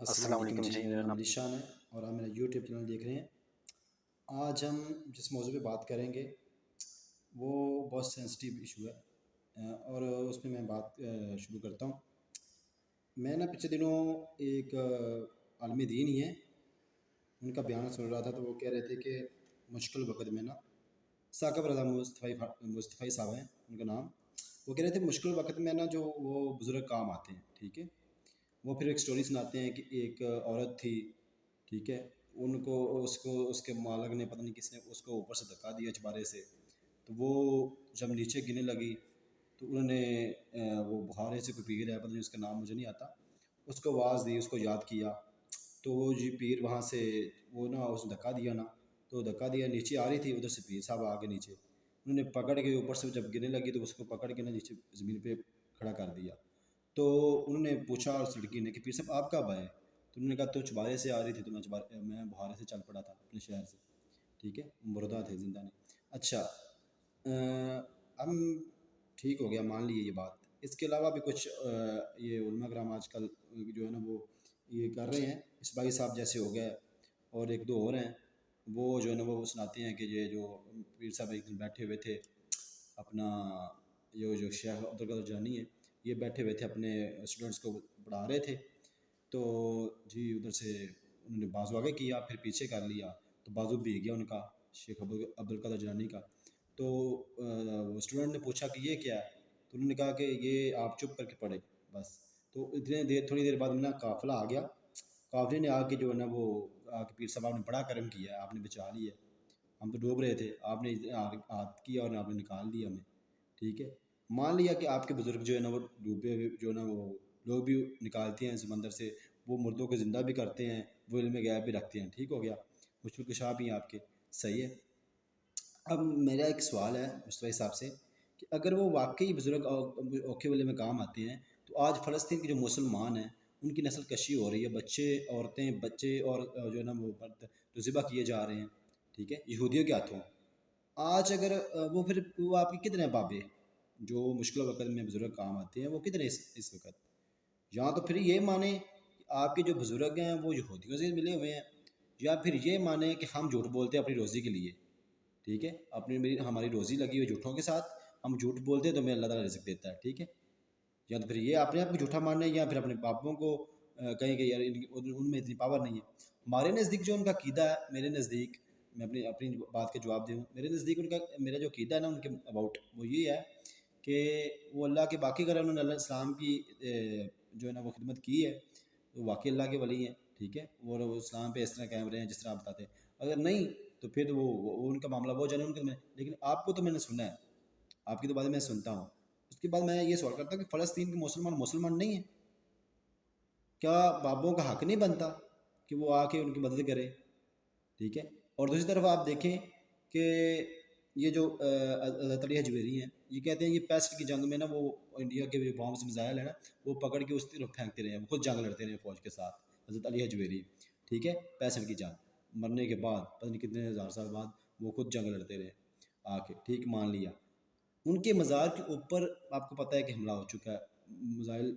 السلام السلام علیکم علیکم جی، جی، میرا میرا نام نام ذیشان ہے اور آپ میرا یوٹیوب چینل دیکھ رہے ہیں۔ آج ہم جس موضوع پہ بات کریں گے وہ بہت سینسٹیو ایشو ہے، اور اس میں بات شروع کرتا ہوں۔ میں پچھلے دنوں ایک عالم دین ہی ہیں، ان کا بیان سن رہا تھا تو وہ کہہ رہے تھے کہ مشکل وقت میں ثاقب رضا مصطفی صاحب ہیں ان کا نام، وہ کہہ رہے تھے مشکل وقت میں جو وہ بزرگ کام آتے ہیں، ٹھیک ہے۔ وہ پھر ایک سٹوری سناتے ہیں کہ ایک عورت تھی، ٹھیک ہے، کو اس کے مالک نے پتہ نہیں کس نے اس کو اوپر سے دھکا دیا چبارے سے، تو وہ جب نیچے گرنے لگی تو انہوں نے وہ بخارے سے کوئی پیر ہے، پتہ نہیں اس کا نام مجھے نہیں آتا، اس کو آواز دی، اس کو یاد کیا، تو وہ جی پیر وہاں سے وہ اس نے دھکا دیا تو دھکا دیا، نیچے آ رہی تھی، ادھر سے پیر صاحب آ کے نیچے انہوں نے پکڑ کے اوپر سے جب گرنے لگی تو اس کو پکڑ کے نیچے زمین پہ کھڑا کر دیا۔ تو انہوں نے پوچھا اس لڑکی نے کہ پیر صاحب آپ کب آئے؟ تو انہوں نے کہا تو چبارے سے آ رہی تھی تو میں بہارے سے چل پڑا تھا اپنے شہر سے، ٹھیک ہے، مردہ تھے زندہ نہیں۔ اچھا، ہم ٹھیک ہو گیا، مان لیے یہ بات۔ اس کے علاوہ بھی کچھ یہ علماء کرام آج کل جو ہے وہ یہ کر رہے ہیں، اسماعیل صاحب جیسے ہو گئے اور ایک دو اور ہیں، وہ جو ہے وہ سناتے ہیں کہ یہ جو پیر صاحب ایک دن بیٹھے ہوئے تھے اپنا، یہ جو شیخ عبدالقادر جانی ہے یہ بیٹھے ہوئے تھے اپنے اسٹوڈنٹس کو پڑھا رہے تھے، تو جی ادھر سے انہوں نے بازو آگے کیا پھر پیچھے کر لیا تو بازو بھیگ گیا ان کا، شیخ عبدالقادر جانی کا۔ تو وہ اسٹوڈنٹ نے پوچھا کہ یہ کیا ہے، تو انہوں نے کہا کہ یہ آپ چپ کر کے پڑھے بس۔ تو تھوڑی دیر بعد میں قافلہ آ گیا، قافلے نے آ کے جو ہے وہ پیر صاحب آپ نے بڑا کرم کیا ہے، آپ نے بچا لی ہے، ہم تو ڈوب رہے تھے، آپ نے ہاتھ کیا اور آپ نے نکال لیا ہمیں، ٹھیک ہے۔ مان لیا کہ آپ کے بزرگ جو ہے وہ ڈوبے ہوئے جو ہے وہ لوگ بھی نکالتے ہیں سمندر سے، وہ مردوں کو زندہ بھی کرتے ہیں، وہ علم غیب بھی رکھتے ہیں، ٹھیک ہو گیا، مشکل کشا بھی ہیں آپ کے، صحیح ہے۔ اب میرا ایک سوال ہے مصطفی صاحب سے کہ اگر وہ واقعی بزرگ اوکھے والے میں کام آتے ہیں تو آج فلسطین کے جو مسلمان ہیں ان کی نسل کشی ہو رہی ہے، بچے عورتیں بچے اور جو ہے وہ مرد جو ذبح کیے جا رہے ہیں، ٹھیک ہے، یہودیوں کے ہاتھوں۔ آج اگر وہ پھر وہ آپ کی کتنے بابے جو مشکل وقت میں بزرگ کام آتے ہیں وہ کتنے اس وقت؟ یا تو پھر یہ مانیں کہ آپ کے جو بزرگ ہیں وہ یہودیوں سے ملے ہوئے ہیں، یا پھر یہ مانیں کہ ہم جھوٹ بولتے ہیں اپنی روزی کے لیے، ٹھیک ہے، ہماری روزی لگی ہوئی جھوٹوں کے ساتھ، ہم جھوٹ بولتے ہیں تو ہمیں اللہ تعالیٰ رزق دیتا ہے، ٹھیک ہے۔ یا تو پھر یہ اپنے آپ کو جھوٹا ماننا ہے، یا پھر اپنے پاپوں کو کہیں کہ یار ان میں اتنی پاور نہیں ہے۔ ہمارے نزدیک جو ان کا عقیدہ ہے، میرے نزدیک، میں اپنی بات کا جواب دوں، میرے نزدیک میرا جو عقیدہ ہے نا ان کے اباؤٹ، وہ یہ ہے کہ وہ اللہ کے باقی اگر انہوں نے اللہ اسلام کی جو ہے وہ خدمت کی ہے تو واقعی اللہ کے ولی ہیں، ٹھیک ہے، اور وہ اسلام پہ اس طرح قائم رہے ہیں جس طرح آپ بتاتے ہیں۔ اگر نہیں تو پھر وہ ان کا معاملہ وہ جانے ان کے میں، لیکن آپ کو تو میں نے سنا ہے، آپ کی تو باتیں میں سنتا ہوں۔ اس کے بعد میں یہ سوال کرتا ہوں کہ فلسطین کے مسلمان نہیں ہیں، کیا بابوں کا حق نہیں بنتا کہ وہ آ کے ان کی مدد کرے، ٹھیک ہے۔ اور دوسری طرف آپ دیکھیں کہ یہ جو حضرت علی حجویری ہیں یہ کہتے ہیں یہ 65 کی جنگ میں وہ انڈیا کے جو بامز میزائل ہیں وہ پکڑ کے اس طرف پھینکتے رہے ہیں، وہ خود جنگ لڑتے رہے فوج کے ساتھ، حضرت علی حجویری، ٹھیک ہے، 65 کی جنگ مرنے کے بعد پتہ نہیں کتنے ہزار سال بعد وہ خود جنگ لڑتے رہے آ کے، ٹھیک، مان لیا۔ ان کے مزار کے اوپر آپ کو پتہ ہے کہ حملہ ہو چکا ہے، میزائل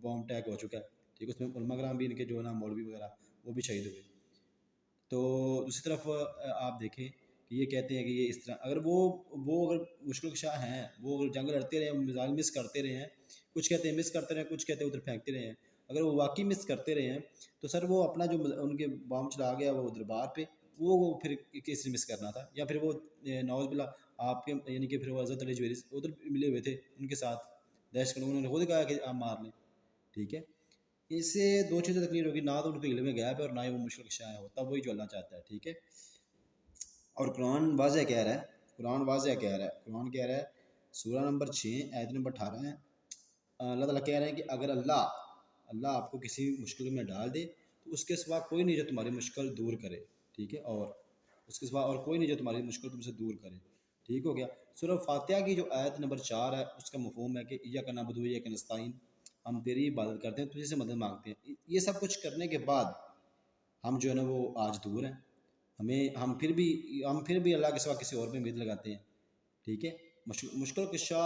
بام اٹیک ہو چکا ہے، ٹھیک ہے، اس میں علماء کرام بھی ان کے جو ہے نا مولوی وغیرہ وہ بھی شہید ہوئے۔ تو دوسری طرف آپ دیکھیں کہ یہ کہتے ہیں کہ یہ اس طرح اگر وہ اگر مشکل کشا ہیں، وہ اگر جنگ لڑتے رہے، میزائل مس کرتے رہے ہیں، کچھ کہتے ہیں مس کرتے رہے ہیں، کچھ کہتے ہیں ادھر پھینکتے رہے ہیں، اگر وہ واقعی مس کرتے رہے ہیں تو سر وہ اپنا جو ان کے بام چلا گیا وہ دربار پہ، وہ پھر کس نے مس کرنا تھا؟ یا پھر وہ نعوذ باللہ آپ کے یعنی کہ پھر وہ حضرت علی حجویری ادھر ملے ہوئے تھے ان کے ساتھ دہشت گردوں نے خود کہا کہ آپ مار لیں، ٹھیک ہے۔ اس سے دو چیزیں تکلیف ہوگی، نہ تو ان کے علم میں غیب ہے اور نہ ہی وہ مشکل کشا ہے، ہوتا وہی جو اللہ چاہتا ہے، ٹھیک ہے۔ اور قرآن واضح کہہ رہا ہے، قرآن کہہ رہا ہے سورہ نمبر 6 آیت نمبر 18 ہے، اللہ تعالیٰ کہہ رہے ہیں کہ اگر اللہ آپ کو کسی مشکل میں ڈال دے تو اس کے سوا کوئی نہیں جو تمہاری مشکل دور کرے، ٹھیک ہے، اور اس کے سوا اور کوئی نہیں جو تمہاری مشکل تم سے دور کرے، ٹھیک ہو گیا۔ سورہ فاتحہ کی جو آیت نمبر 4 ہے اس کا مفہوم ہے کہ ایاک نعبد و ایاک نستعین، ہم تیری عبادت کرتے ہیں، تجھے سے مدد مانگتے ہیں۔ یہ سب کچھ کرنے کے بعد ہم جو ہے نا وہ آج دور ہیں، ہم پھر بھی اللہ کے سوا کسی اور پہ امید لگاتے ہیں، ٹھیک ہے۔ مشکل کشا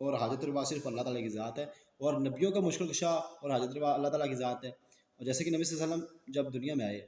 اور حاجت روا صرف اللہ تعالیٰ کی ذات ہے، اور نبیوں کا مشکل کشا اور حاجت روا اللہ تعالیٰ کی ذات ہے، اور جیسے کہ نبی صلی اللہ علیہ وسلم جب دنیا میں آئے،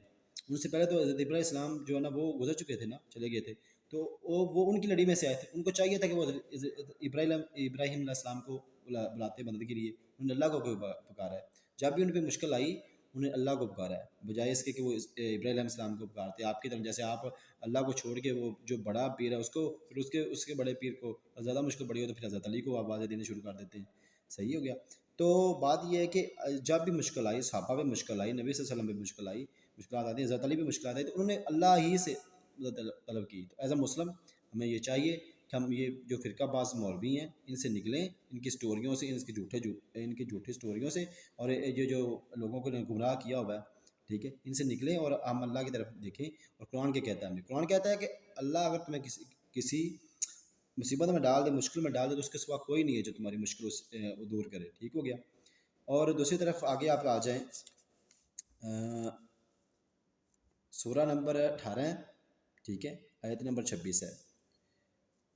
ان سے پہلے تو حضرت ابراہیم علیہ السلام جو ہے نا وہ گزر چکے تھے نا، چلے گئے تھے، تو وہ ان کی لڑی میں سے آئے تھے، ان کو چاہیے تھا کہ وہ ابراہیم علیہ السلام کو بلاتے مدد کے لیے، انہوں نے اللہ کو پکارا ہے، جب بھی ان پہ مشکل آئی انہیں اللہ کو پکارا ہے، بجائے اس کے کہ وہ ابراہیم علیہ السلام کو پکارتے، آپ کی طرف جیسے آپ اللہ کو چھوڑ کے وہ جو بڑا پیر ہے اس کو، پھر اس کے بڑے پیر کو زیادہ مشکل پڑی ہو تو پھر حضرت علی کو آوازیں دینے شروع کر دیتے ہیں، صحیح ہو گیا۔ تو بات یہ ہے کہ جب بھی مشکل آئی، صحابہ پہ مشکل آئی، نبی صلی اللہ علیہ وسلم پہ مشکل آئی، مشکلات آتی ہیں، حضرت علی پہ مشکلات آئی، تو انہوں نے اللہ ہی سے مدد طلب کی۔ تو ایز اے مسلم ہمیں یہ چاہیے کہ ہم یہ جو فرقہ باز مولوی ہیں ان سے نکلیں، ان کی سٹوریوں سے، ان کی جھوٹی سٹوریوں سے، اور یہ جو لوگوں کو گمراہ کیا ہوا ہے، ٹھیک ہے، ان سے نکلیں اور ہم اللہ کی طرف دیکھیں۔ اور قرآن کیا کہتا ہے ہمیں؟ قرآن کہتا ہے کہ اللہ اگر تمہیں کسی مصیبت میں ڈال دے، مشکل میں ڈال دے، تو اس کے سوا کوئی نہیں ہے جو تمہاری مشکل دور کرے، ٹھیک ہو گیا۔ اور دوسری طرف آگے آپ آ جائیں، سورہ نمبر 18 ہے، ٹھیک ہے، آیت نمبر 26 ہے،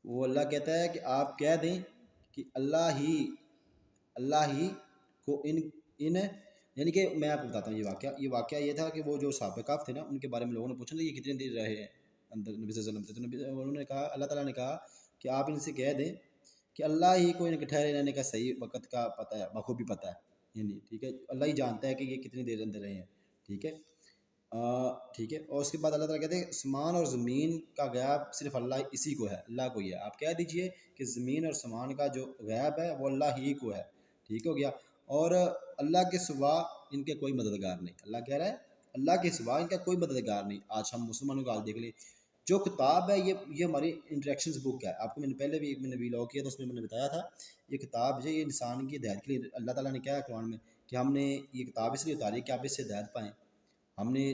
وہ اللہ کہتا ہے کہ آپ کہہ دیں کہ اللہ ہی کو ان یعنی کہ میں آپ کو بتاتا ہوں یہ واقعہ یہ تھا کہ وہ جو صحابہ کہف تھے نا، ان کے بارے میں لوگوں نے پوچھا نا یہ کتنے دیر رہے ہیں اندر نبی صلی اللہ علیہ وسلم سے، تو انہوں نے کہا، اللہ تعالیٰ نے کہا کہ آپ ان سے کہہ دیں کہ اللہ ہی کو ان کے ٹھہرے رہنے کا صحیح وقت کا پتہ ہے، بخوبی پتہ ہے، یعنی ٹھیک ہے، اللہ ہی جانتا ہے کہ یہ کتنی دیر اندر رہے ہیں، ٹھیک ہے، ٹھیک ہے۔ اور اس کے بعد اللہ تعالیٰ کہتے ہیں آسمان اور زمین کا غیب صرف اللہ اسی کو ہے، اللہ کو ہی ہے، آپ کہہ دیجئے کہ زمین اور آسمان کا جو غیب ہے وہ اللہ ہی کو ہے، ٹھیک ہو گیا۔ اور اللہ کے سوا ان کے کوئی مددگار نہیں، اللہ کہہ رہا ہے اللہ کے سوا ان کا کوئی مددگار نہیں۔ آج ہم مسلمانوں کا حال دیکھ لیں، جو کتاب ہے یہ ہماری انٹریکشنز بک ہے، آپ کو میں نے پہلے بھی میں نے ویلاگ کیا تھا، اس میں نے بتایا تھا یہ کتاب جو یہ انسان کی ہدایت کے لیے اللہ تعالیٰ نے کیا ہے قرآن میں کہ ہم نے یہ کتاب اس لیے اتاری کہ آپ اس سے ہدایت پائیں، ہم نے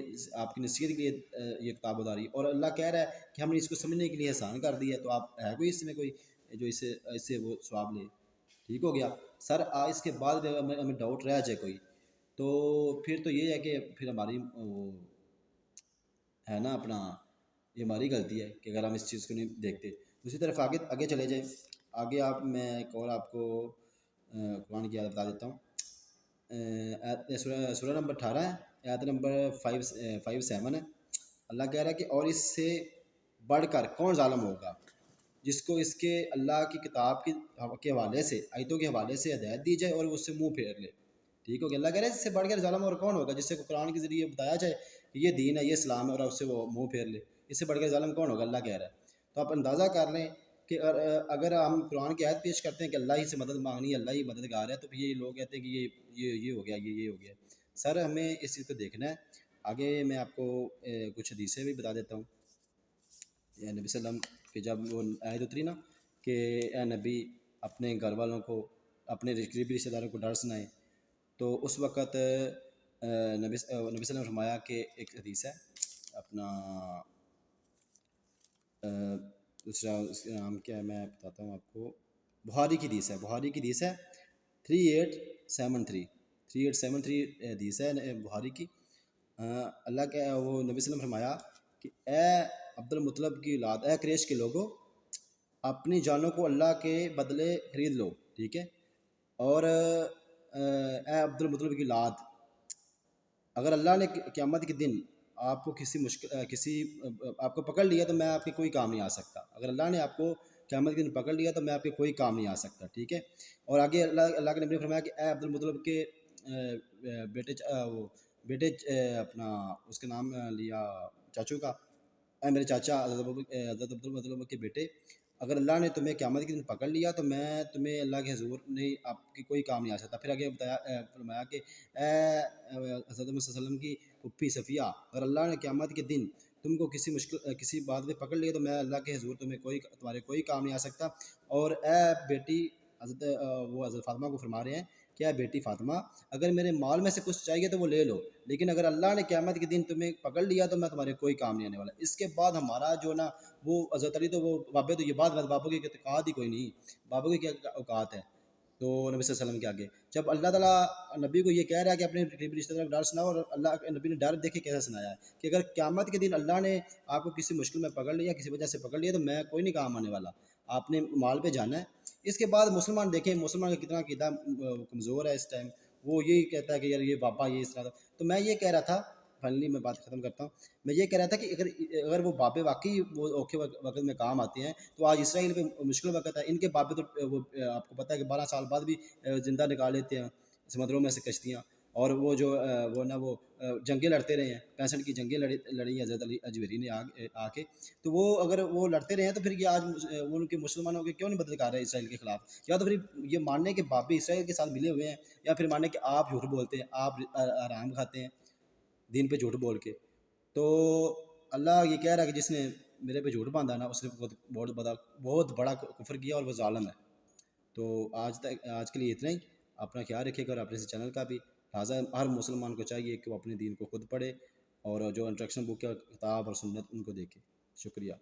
آپ کی نصیحت کے لیے یہ کتاب اتاری، اور اللہ کہہ رہا ہے کہ ہم نے اس کو سمجھنے کے لیے آسان کر دیا ہے، تو آپ ہے کوئی اس میں کوئی جو اس سے وہ ثواب لے، ٹھیک ہو گیا۔ سر اس کے بعد ہمیں ڈاؤٹ رہ جائے کوئی، تو پھر تو یہ ہے کہ پھر ہماری وہ ہے نا اپنا، یہ ہماری غلطی ہے کہ اگر ہم اس چیز کو نہیں دیکھتے۔ دوسری طرف آگے چلے جائیں، آگے میں ایک اور آپ کو قرآن کی آیت بتا دیتا ہوں، سورہ نمبر 18 ہے، آیت نمبر 57 ہے، اللہ کہہ رہا ہے کہ اور اس سے بڑھ کر کون ظالم ہوگا جس کو اس کے اللہ کی کتاب کے حوالے سے، آیتوں کے حوالے سے ہدایت دی جائے اور وہ اس سے منہ پھیر لے، ٹھیک ہو گیا۔ اللہ کہہ رہا ہے اس سے بڑھ کر ظالم اور کون ہوگا جس سے قرآن کے ذریعے بتایا جائے کہ یہ دین ہے، یہ اسلام ہے، اور اس سے وہ منہ پھیر لے، اس سے بڑھ کر ظالم کون ہوگا، اللہ کہہ رہا ہے۔ تو آپ اندازہ کر لیں کہ اگر ہم قرآن کی آیت پیش کرتے ہیں کہ اللہ ہی سے مدد مانگنی ہے، اللہ ہی مددگار ہے، تو پھر یہ لوگ کہتے ہیں کہ یہ ہو گیا، یہ ہو گیا۔ سر ہمیں اس چیز کو دیکھنا ہے۔ آگے میں آپ کو کچھ حدیثیں بھی بتا دیتا ہوں، نبی صلی اللہ علیہ وسلم کہ جب وہ آیت اتری نا کہ اے نبی اپنے گھر والوں کو، اپنے قریبی رشتہ داروں کو ڈر سنائیں، تو اس وقت نبی صلی اللہ علیہ وسلم نے فرمایا کہ ایک حدیث ہے اپنا دوسرا، اس کا نام کیا ہے میں بتاتا ہوں آپ کو، بخاری کی حدیث ہے 3873 حدیث ہے بخاری کی۔ اللہ کا وہ نبی صلی اللہ علیہ وسلم نے فرمایا کہ اے عبد المطلب کی اولاد، اے قریش کے لوگوں، اپنی جانوں کو اللہ کے بدلے خرید لو، ٹھیک ہے، اور اے عبد المطلب کی اولاد، اگر اللہ نے قیامت کے دن آپ کو آپ کو پکڑ لیا تو میں آپ کے کوئی کام نہیں آ سکتا، اگر اللہ نے آپ کو قیامت کے دن پکڑ لیا تو میں آپ کے کوئی کام نہیں آ سکتا، ٹھیک ہے۔ اور آگے اللہ کے نبی نے فرمایا کہ اے عبد المطلب کے بیٹے اپنا اس کا نام لیا چاچو کا، اے میرے چاچا حضرت عبد المطلب کے بیٹے، اگر اللہ نے تمہیں قیامت کے دن پکڑ لیا تو میں تمہیں اللہ کے حضور نہیں، آپ کی کوئی کام نہیں آ سکتا۔ پھر آگے فرمایا کہ اے حضرت صلی اللہ علیہ وسلم کی پھوپھی صفیہ، اگر اللہ نے قیامت کے دن تم کو کسی بات میں پکڑ لیا تو میں اللہ کے حضور تمہارے کوئی کام نہیں آ سکتا۔ اور اے بیٹی حضرت فاطمہ کو فرما رہے ہیں کہ اے بیٹی فاطمہ، اگر میرے مال میں سے کچھ چاہیے تو وہ لے لو، لیکن اگر اللہ نے قیامت کے دن تمہیں پکڑ لیا تو میں تمہارے کوئی کام نہیں آنے والا۔ اس کے بعد ہمارا جو نا وہ حضرت علی تو وہ بابے تو یہ بات بابوں کی اوقات ہی کوئی نہیں، بابوں کی کیا اوقات ہے، تو نبی صلی اللہ علیہ وسلم کے آگے جب اللہ تعالیٰ نبی کو یہ کہہ رہا ہے کہ اپنے قریبی رشتہ دار کو ڈر سناؤ، اور اللہ کے نبی نے ڈر دیکھے کیسے سنایا ہے کہ اگر قیامت کے دن اللہ نے آپ کو کسی مشکل میں پکڑ لیا، کسی وجہ سے پکڑ لیا، تو میں کوئی نہیں کام آنے والا، آپ نے مال پہ جانا ہے۔ اس کے بعد مسلمان دیکھیں، مسلمان کا کتنا عقیدہ کمزور ہے اس ٹائم، وہ یہی کہتا ہے کہ یار یہ بابا یہ اس طرح تھا. تو میں یہ کہہ رہا تھا، فائنلی میں بات ختم کرتا ہوں، میں یہ کہہ رہا تھا کہ اگر وہ بابے واقعی وہ اوکھے وقت میں کام آتے ہیں تو آج اسرائیل پہ مشکل وقت ہے. ان کے بابے تو وہ آپ کو پتہ ہے کہ 12 سال بعد بھی زندہ نکال لیتے ہیں سمندروں میں سے کشتیاں. اور وہ جو وہ نا وہ جنگیں لڑتے رہے ہیں، 65 کی جنگیں لڑی حضرت علی اجویری نے آ کے. تو وہ اگر وہ لڑتے رہے ہیں تو پھر یہ آج وہ ان کے مسلمانوں کے کیوں نہیں بدل کر رہے اسرائیل کے خلاف؟ یا تو پھر یہ ماننے کے بابے اسرائیل کے ساتھ ملے ہوئے ہیں، یا پھر ماننے کہ آپ جھوٹ بولتے ہیں، آپ آرام کھاتے ہیں دین پہ جھوٹ بول کے. تو اللہ یہ کہہ رہا ہے کہ جس نے میرے پہ جھوٹ باندھا نا اس نے بہت بڑا کفر کیا اور وہ ظالم ہے. تو آج کے لیے اتنا ہی. اپنا خیال رکھے گا اور اپنے سے چینل کا بھی. لہٰذا ہر مسلمان کو چاہیے کہ وہ اپنے دین کو خود پڑھے اور جو انسٹرکشن بک یا کتاب اور سنت ان کو دیکھے. شکریہ.